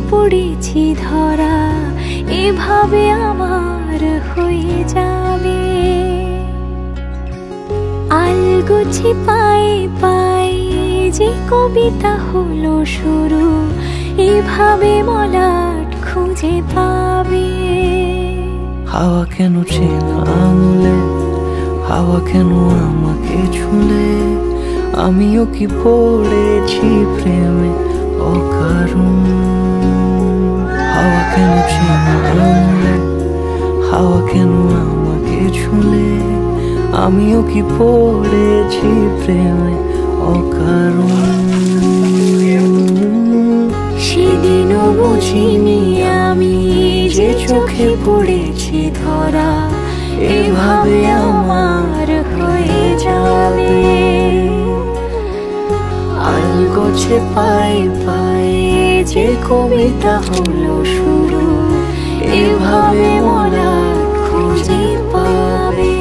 পড়েছি ধরা, এভাবে আমার হয়ে যাবে। আলগোছে পায়ে পায়ে যে কবিতা হলো শুরু, এভাবে মলাট খুঁজে পাবে। হাওয়া কেন চেনা আঙুলে, হাওয়া কেন আমাকে ছুলে, আমিও কি পড়েছি প্রেমে অকারণ। হাওয়া কেন চেনা আঙুলে, হাওয়া কেন আমাকে ছুলে, আমিও কি পড়েছি প্রেমে অকারণ। সেদিনও বুঝিনি আমি যে চোখে পড়েছি ধরা, এভাবে আমার হয়ে যাবে। আলগোছে পায়ে পায়ে যে কবিতা হলো শুরু, এভাবে মলাট খুঁজে পাবে।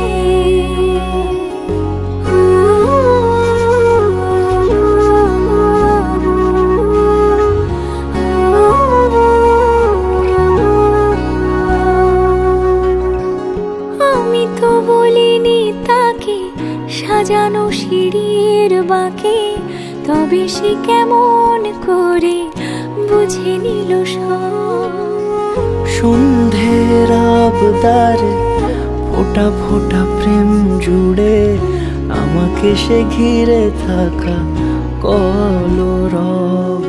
আমি তো বলিনি তাকে সাজানো সিঁড়ির বাঁকে, তবে সে কেমন করে বুঝে নিল সব। সন্ধ্যের আবদারে ফোটা ফোটা প্রেম জুড়ে, আমাকে সে ঘিরে থাকা কলরব।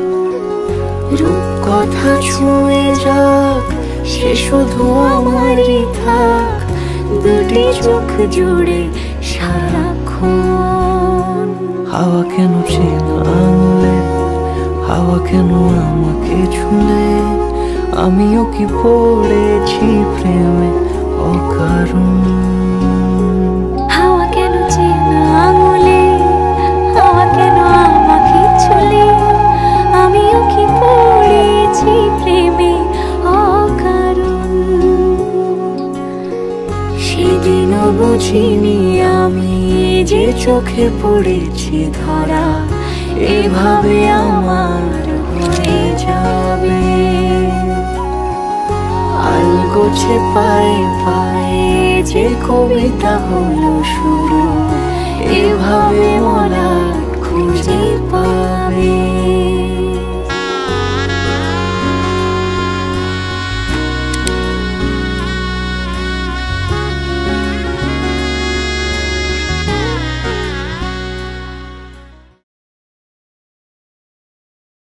রূপকথা ছুঁয়ে যাক, সে শুধু আমারই থাক, দুটি চোখ জুড়ে সারাক্ষণ। হাওয়া কেন চেনা আঙুলে, হাওয়া কেন আমাকে ছুলে, আমিও কি পড়েছি প্রেমে অকারণ। হাওয়া কেন চেনা আঙুলে, হাওয়া কেন আমাকে ছুলে, আমিও কি পড়েছি প্রেমে অকারণ। সেদিনও বুঝিনি আমি যে চোখে পড়েছি ধরা, এভাবে আমার হয়ে যাবে। আলগোছে পায়ে পায়ে যে কবিতা হলো শুরু, এভাবে